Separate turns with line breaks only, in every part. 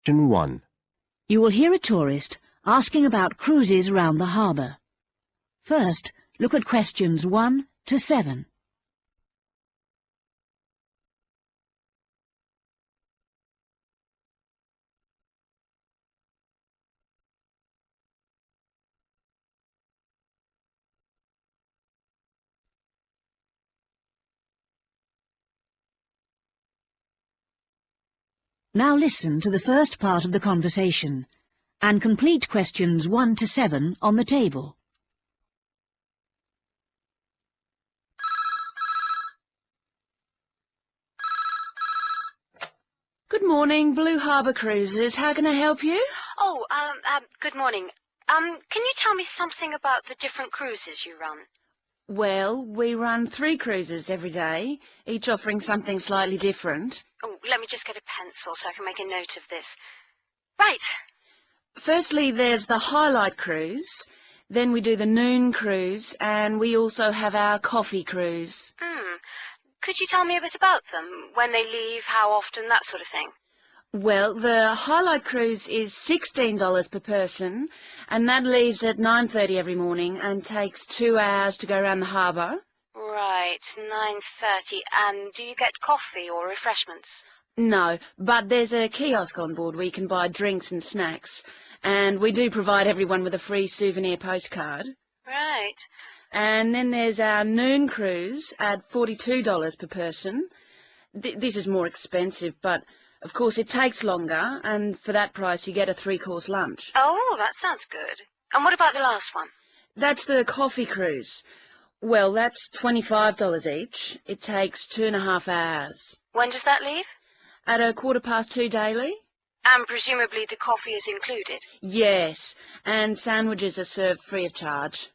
Question 1.
You will hear a tourist asking about cruises round the harbour. First, look at questions 1 to 7. Now listen to the first part of the conversation and complete questions 1 to 7 on the table.
Good morning, Blue Harbour Cruises. How can I help you?
Oh, good morning. Can you tell me something about the different cruises you run?
Well, we run 3 cruises every day, each offering something slightly different.
Oh, let me just get a pencil so I can make a note of this. Right.
Firstly, there's the Highlight Cruise, then we do the Noon Cruise, and we also have our Coffee Cruise.
Could you tell me a bit about them? When they leave, how often, that sort of thing?
Well, the Highlight Cruise is $16 per person, and that leaves at 9:30 every morning and takes 2 hours to go around the harbour.
Right, 9:30. And do you get coffee or refreshments?
No, but there's a kiosk on board where you can buy drinks and snacks, and we do provide everyone with a free souvenir postcard.
Right.
And then there's our Noon Cruise at $42 per person. This is more expensive, but of course it takes longer, and for that price you get a 3-course lunch.
Oh, that sounds good. And what about the last one?
That's the Coffee Cruise. Well, that's $25 each. It takes 2.5 hours.
When does that leave?
At 2:15 daily?
And presumably the coffee is included?
Yes, and sandwiches are served free of charge.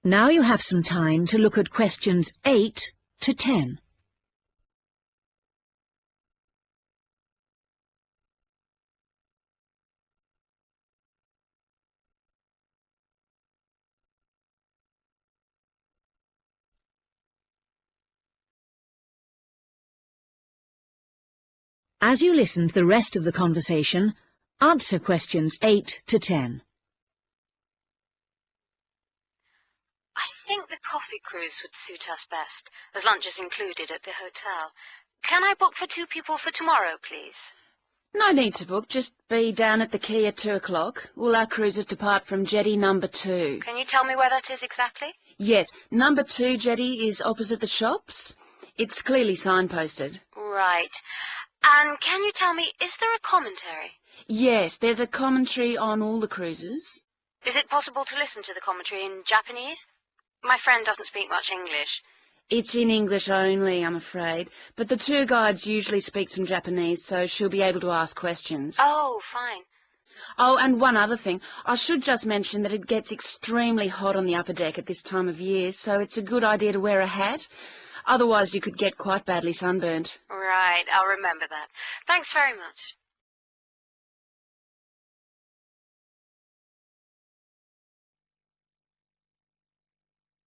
Now you have some time to look at questions 8 to 10. As you listen to the rest of the conversation, answer questions 8 to 10.
I think the coffee cruise would suit us best, as lunch is included at the hotel. Can I book for 2 people for tomorrow, please?
No need to book, just be down at the quay at 2 o'clock. All our cruises depart from jetty number 2.
Can you tell me where that is exactly?
Yes, number 2 jetty is opposite the shops. It's clearly signposted.
Right. And can you tell me, is there a commentary?
Yes, there's a commentary on all the cruises.
Is it possible to listen to the commentary in Japanese? My friend doesn't speak much English.
It's in English only, I'm afraid, but the tour guides usually speak some Japanese, so she'll be able to ask questions.
Oh, fine.
Oh, and one other thing. I should just mention that it gets extremely hot on the upper deck at this time of year, so it's a good idea to wear a hat. Otherwise, you could get quite badly sunburnt.
Right, I'll remember that. Thanks very much.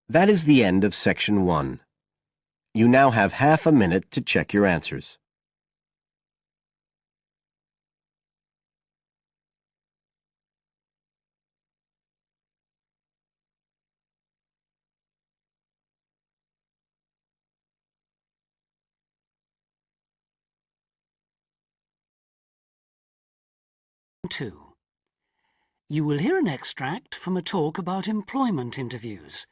That is the end of Section 1. You now have half a minute to check your answers.
Two. You will hear an extract from a talk about employment interviews.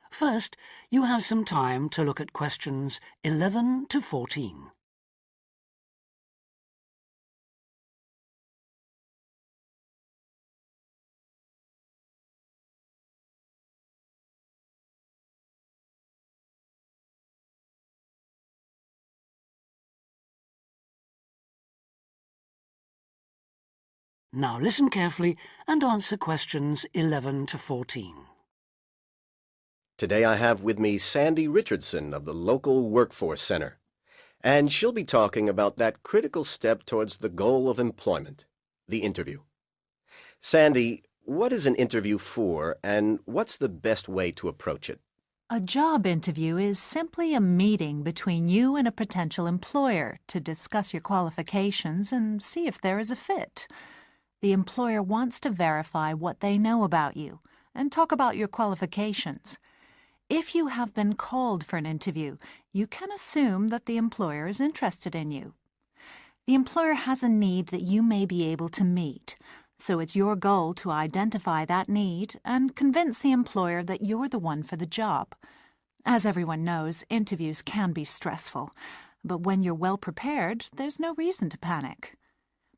First, you have some time to look at questions 11 to 14. Now listen carefully and answer questions 11 to 14.
Today I have with me Sandy Richardson of the local Workforce Center, and she'll be talking about that critical step towards the goal of employment, the interview. Sandy, what is an interview for, and what's the best way to approach it?
A job interview is simply a meeting between you and a potential employer to discuss your qualifications and see if there is a fit. The employer wants to verify what they know about you and talk about your qualifications. If you have been called for an interview, you can assume that the employer is interested in you. The employer has a need that you may be able to meet, so it's your goal to identify that need and convince the employer that you're the one for the job. As everyone knows, interviews can be stressful, but when you're well prepared, there's no reason to panic.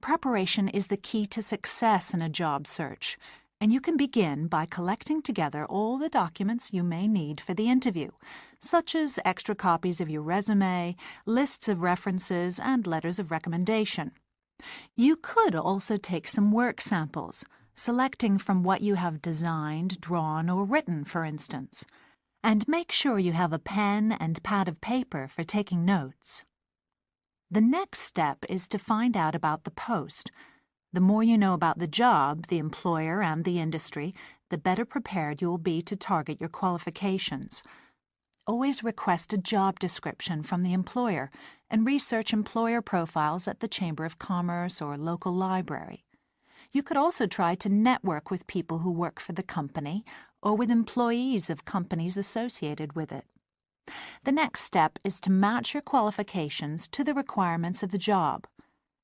Preparation is the key to success in a job search, and you can begin by collecting together all the documents you may need for the interview, such as extra copies of your resume, lists of references, and letters of recommendation. You could also take some work samples, selecting from what you have designed, drawn, or written, for instance. And make sure you have a pen and pad of paper for taking notes. The next step is to find out about the post. The more you know about the job, the employer, and the industry, the better prepared you will be to target your qualifications. Always request a job description from the employer and research employer profiles at the Chamber of Commerce or local library. You could also try to network with people who work for the company or with employees of companies associated with it. The next step is to match your qualifications to the requirements of the job.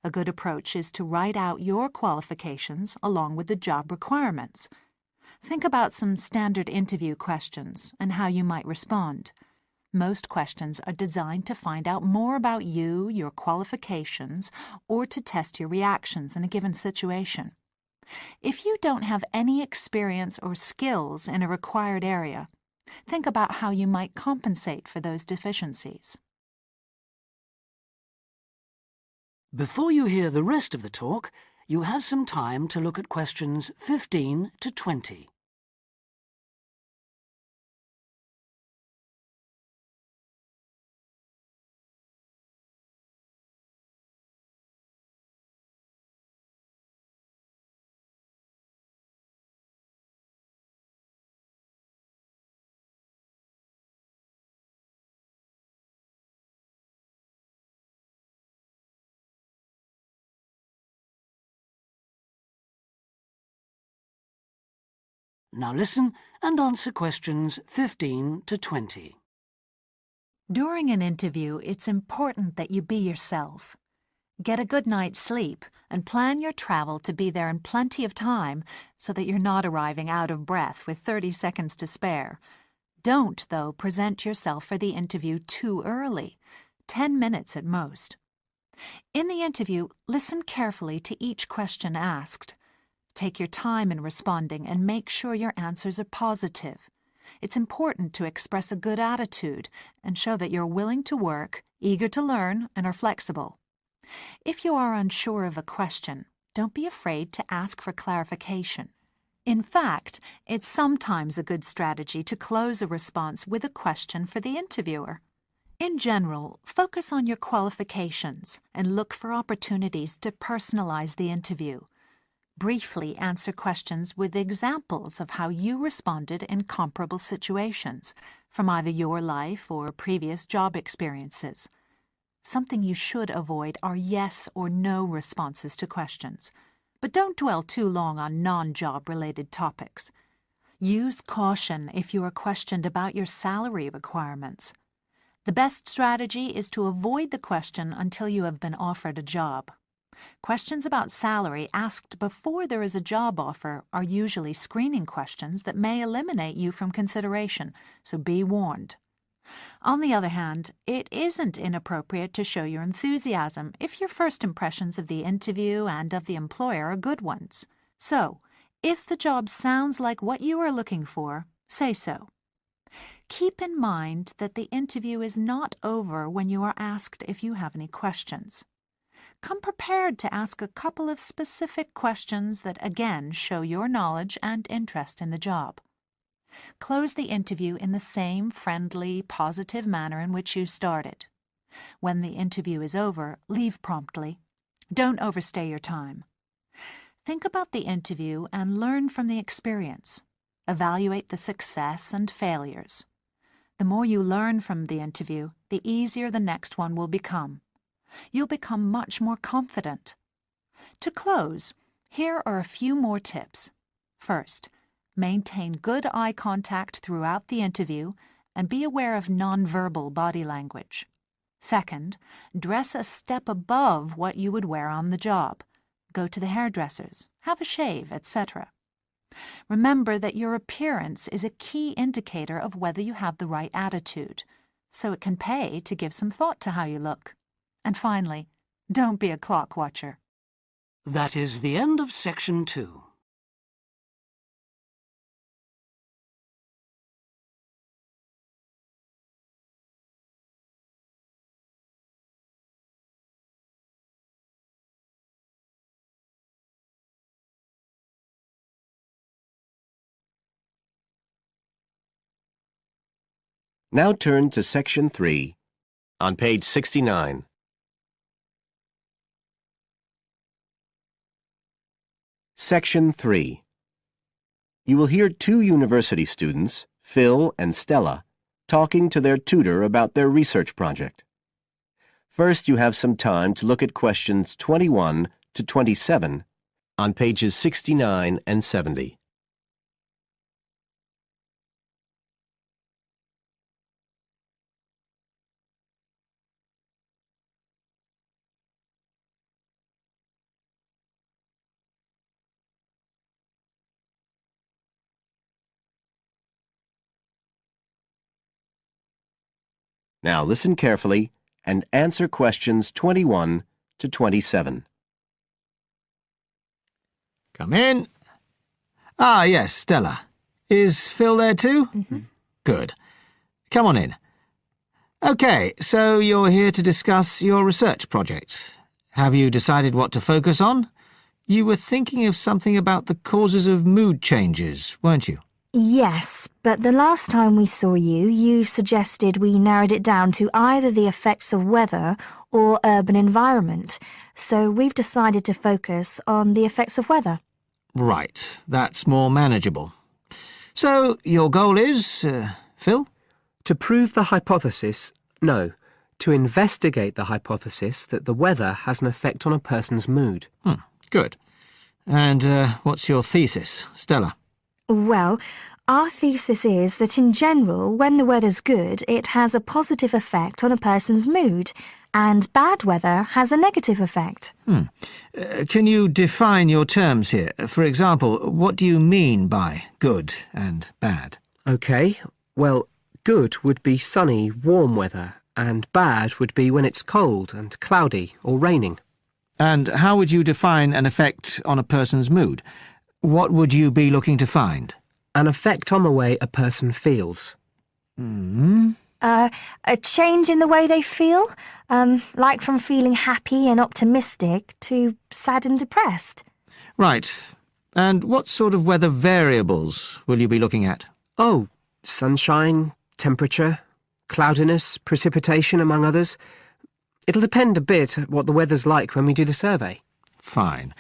A good approach is to write out your qualifications along with the job requirements. Think about some standard interview questions and how you might respond. Most questions are designed to find out more about you, your qualifications, or to test your reactions in a given situation. If you don't have any experience or skills in a required area, think about how you might compensate for those deficiencies.
Before you hear the rest of the talk, you have some time to look at questions 15 to 20. Now listen and answer questions 15 to 20.
During an interview, it's important that you be yourself. Get a good night's sleep and plan your travel to be there in plenty of time so that you're not arriving out of breath with 30 seconds to spare. Don't, though, present yourself for the interview too early, 10 minutes at most. In the interview, listen carefully to each question asked. Take your time in responding and make sure your answers are positive. It's important to express a good attitude and show that you're willing to work, eager to learn, and are flexible. If you are unsure of a question, don't be afraid to ask for clarification. In fact, it's sometimes a good strategy to close a response with a question for the interviewer. In general, focus on your qualifications and look for opportunities to personalize the interview. Briefly answer questions with examples of how you responded in comparable situations, from either your life or previous job experiences. Something you should avoid are yes or no responses to questions, but don't dwell too long on non-job related topics. Use caution if you are questioned about your salary requirements. The best strategy is to avoid the question until you have been offered a job. Questions about salary asked before there is a job offer are usually screening questions that may eliminate you from consideration, so be warned. On the other hand, it isn't inappropriate to show your enthusiasm if your first impressions of the interview and of the employer are good ones. So, if the job sounds like what you are looking for, say so. Keep in mind that the interview is not over when you are asked if you have any questions. Come prepared to ask a couple of specific questions that again show your knowledge and interest in the job. Close the interview in the same friendly, positive manner in which you started. When the interview is over, leave promptly. Don't overstay your time. Think about the interview and learn from the experience. Evaluate the success and failures. The more you learn from the interview, the easier the next one will become. You'll become much more confident. To close, here are a few more tips. First, maintain good eye contact throughout the interview and be aware of nonverbal body language. Second, dress a step above what you would wear on the job. Go to the hairdressers, have a shave, etc. Remember that your appearance is a key indicator of whether you have the right attitude, so it can pay to give some thought to how you look. And finally, don't be a clock watcher.
That is the end of section 2.
Now turn to section 3 on page 69. Section 3. You will hear 2 university students, Phil and Stella, talking to their tutor about their research project. First, you have some time to look at questions 21 to 27 on pages 69 and 70. Now listen carefully and answer questions 21 to 27.
Come in. Ah, yes, Stella. Is Phil there too?
Mm-hmm.
Good. Come on in. OK, so you're here to discuss your research project. Have you decided what to focus on? You were thinking of something about the causes of mood changes, weren't you?
Yes, but the last time we saw you, you suggested we narrowed it down to either the effects of weather or urban environment. So we've decided to focus on the effects of weather.
Right, that's more manageable. So your goal is, Phil?
To prove the hypothesis, no, to investigate the hypothesis that the weather has an effect on a person's mood.
Good. And what's your thesis, Stella?
Well, our thesis is that in general, when the weather's good, it has a positive effect on a person's mood, and bad weather has a negative effect.
Can you define your terms here? For example, what do you mean by good and bad?
OK, well, good would be sunny, warm weather, and bad would be when it's cold and cloudy or raining.
And how would you define an effect on a person's mood? What would you be looking to find?
An effect on the way a person feels.
A change in the way they feel, like from feeling happy and optimistic to sad and depressed.
Right. And what sort of weather variables will you be looking at?
Oh, sunshine, temperature, cloudiness, precipitation, among others. It'll depend a bit what the weather's like when we do the survey.
Fine.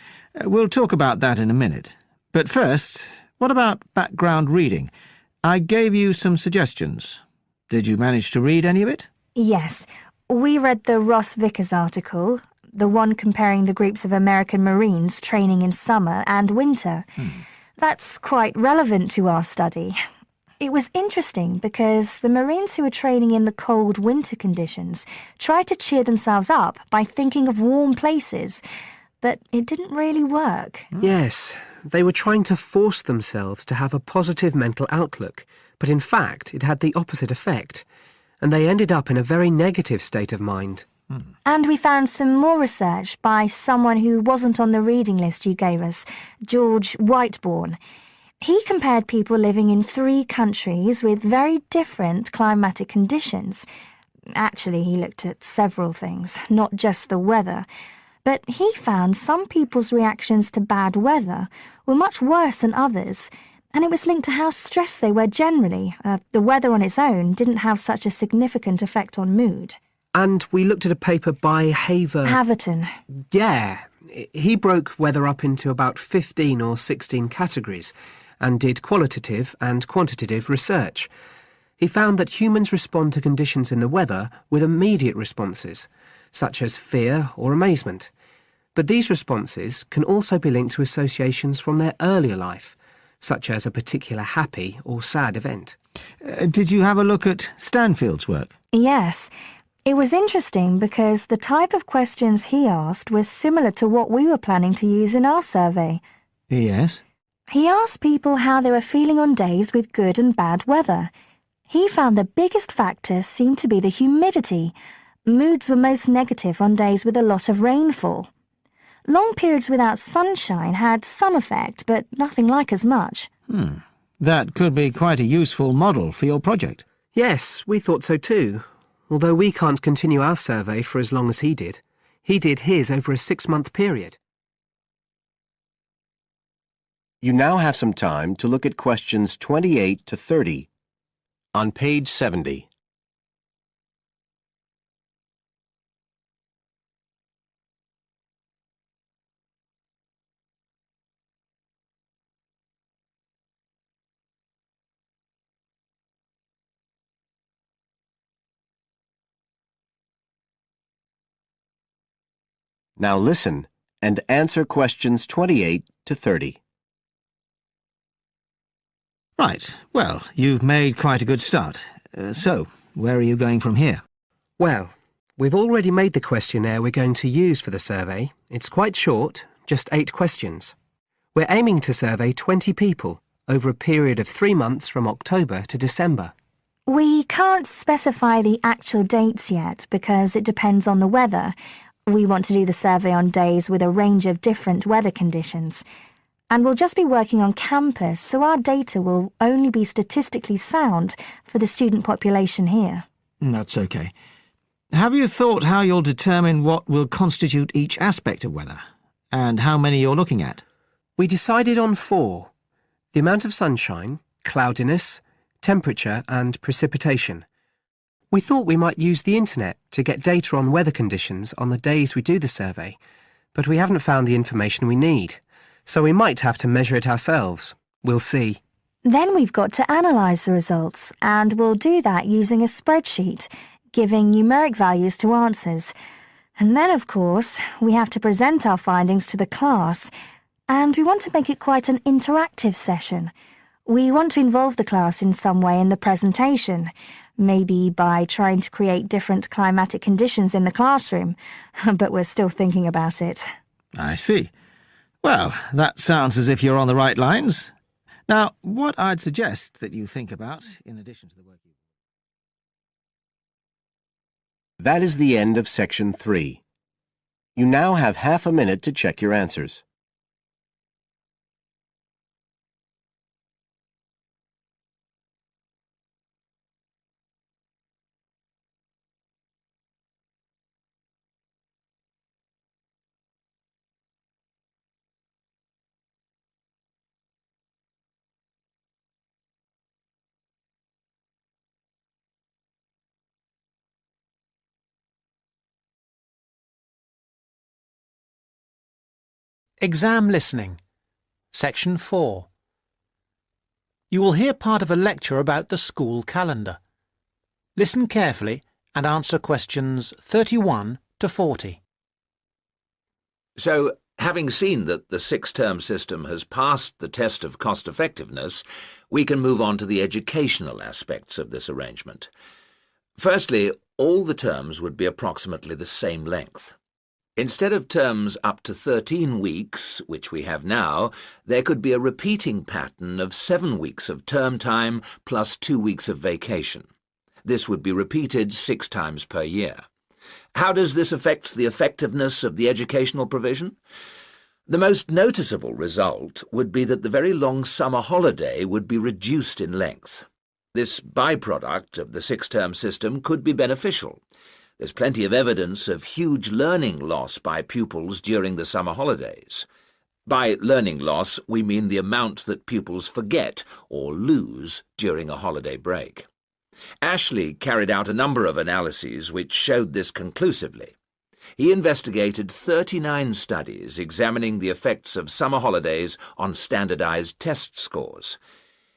We'll talk about that in a minute. But first, what about background reading? I gave you some suggestions. Did you manage to read any of it?
Yes, we read the Ross Vickers article, the one comparing the groups of American Marines training in summer and winter. That's quite relevant to our study. It was interesting because the Marines who were training in the cold winter conditions tried to cheer themselves up by thinking of warm places, but it didn't really work.
Yes, they were trying to force themselves to have a positive mental outlook, but in fact it had the opposite effect, and they ended up in a very negative state of mind.
And we found some more research by someone who wasn't on the reading list you gave us, George Whiteborn. He compared people living in 3 countries with very different climatic conditions. Actually, he looked at several things, not just the weather. But he found some people's reactions to bad weather were much worse than others, and it was linked to how stressed they were generally. The weather on its own didn't have such a significant effect on mood.
And we looked at a paper by
Haverton.
Yeah, he broke weather up into about 15 or 16 categories and did qualitative and quantitative research. He found that humans respond to conditions in the weather with immediate responses, such as fear or amazement. But these responses can also be linked to associations from their earlier life, such as a particular happy or sad event.
Did you have a look at Stanfield's work?
Yes. It was interesting because the type of questions he asked was similar to what we were planning to use in our survey.
Yes.
He asked people how they were feeling on days with good and bad weather. He found the biggest factors seemed to be the humidity. Moods were most negative on days with a lot of rainfall. Long periods without sunshine had some effect, but nothing like as much.
That could be quite a useful model for your project.
Yes, we thought so too. Although we can't continue our survey for as long as he did. He did his over a 6-month period.
You now have some time to look at questions 28 to 30 on page 70. Now listen and answer questions 28 to 30.
Right. Well, you've made quite a good start. So, where are you going from here?
Well, we've already made the questionnaire we're going to use for the survey. It's quite short, just 8 questions. We're aiming to survey 20 people over a period of 3 months from October to December.
We can't specify the actual dates yet because it depends on the weather. We want to do the survey on days with a range of different weather conditions. And we'll just be working on campus, so our data will only be statistically sound for the student population here.
That's okay. Have you thought how you'll determine what will constitute each aspect of weather, and how many you're looking at?
We decided on 4. The amount of sunshine, cloudiness, temperature and precipitation. We thought we might use the internet to get data on weather conditions on the days we do the survey, but we haven't found the information we need, so we might have to measure it ourselves. We'll see.
Then we've got to analyse the results, and we'll do that using a spreadsheet, giving numeric values to answers. And then, of course, we have to present our findings to the class, and we want to make it quite an interactive session. We want to involve the class in some way in the presentation, maybe by trying to create different climatic conditions in the classroom, but we're still thinking about it.
I see. Well, that sounds as if you're on the right lines. Now, what I'd suggest that you think about, in addition to the work you...
That is the end of section 3. You now have half a minute to check your answers.
Exam Listening, Section 4. You will hear part of a lecture about the school calendar. Listen carefully and answer questions 31 to 40.
So, having seen that the 6-term system has passed the test of cost-effectiveness, we can move on to the educational aspects of this arrangement. Firstly, all the terms would be approximately the same length. Instead of terms up to 13 weeks, which we have now, there could be a repeating pattern of 7 weeks of term time plus 2 weeks of vacation. This would be repeated 6 times per year. How does this affect the effectiveness of the educational provision? The most noticeable result would be that the very long summer holiday would be reduced in length. This byproduct of the 6-term system could be beneficial. There's plenty of evidence of huge learning loss by pupils during the summer holidays. By learning loss, we mean the amount that pupils forget or lose during a holiday break. Ashley carried out a number of analyses which showed this conclusively. He investigated 39 studies examining the effects of summer holidays on standardized test scores.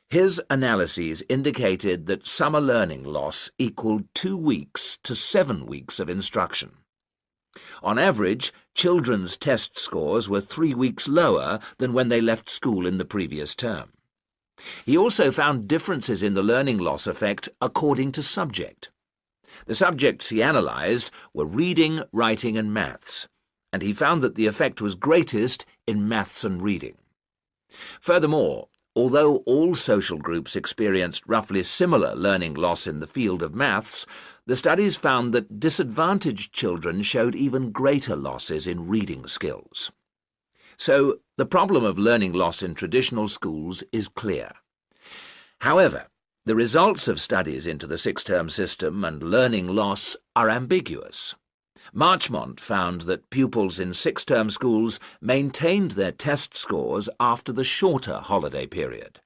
His analyses indicated that summer learning loss equaled 2 weeks to 7 weeks of instruction. On average, children's test scores were 3 weeks lower than when they left school in the previous term. He also found differences in the learning loss effect according to subject. The subjects he analysed were reading, writing and maths, and he found that the effect was greatest in maths and reading. Furthermore, although all social groups experienced roughly similar learning loss in the field of maths, the studies found that disadvantaged children showed even greater losses in reading skills. So, the problem of learning loss in traditional schools is clear. However, the results of studies into the six-term system and learning loss are ambiguous. Marchmont found that pupils in six-term schools maintained their test scores after the shorter holiday period.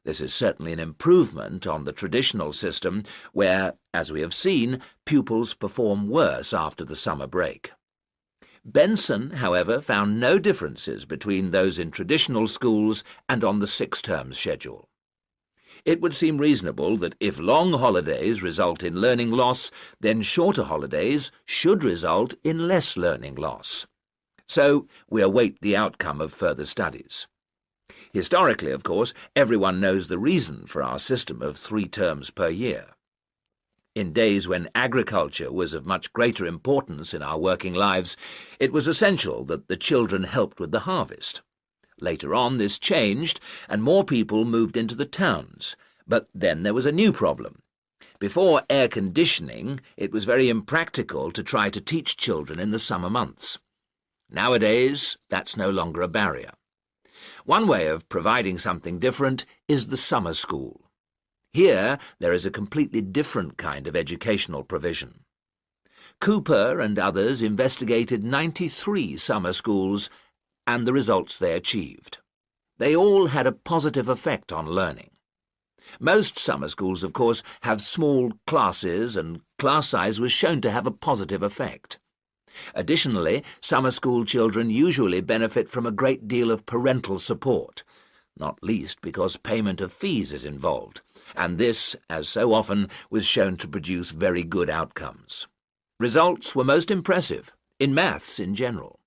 This is certainly an improvement on the traditional system where, as we have seen, pupils perform worse after the summer break. Benson, however, found no differences between those in traditional schools and on the six-term schedule. It would seem reasonable that if long holidays result in learning loss, then shorter holidays should result in less learning loss. So we await the outcome of further studies. Historically, of course, everyone knows the reason for our system of 3 terms per year. In days when agriculture was of much greater importance in our working lives, it was essential that the children helped with the harvest. Later on, this changed, and more people moved into the towns. But then there was a new problem. Before air conditioning, it was very impractical to try to teach children in the summer months. Nowadays, that's no longer a barrier. One way of providing something different is the summer school. Here, there is a completely different kind of educational provision. Cooper and others investigated 93 summer schools and the results they achieved. They all had a positive effect on learning. Most summer schools, of course, have small classes, and class size was shown to have a positive effect. Additionally, summer school children usually benefit from a great deal of parental support, not least because payment of fees is involved, and this, as so often, was shown to produce very good outcomes. Results were most impressive, in maths in general.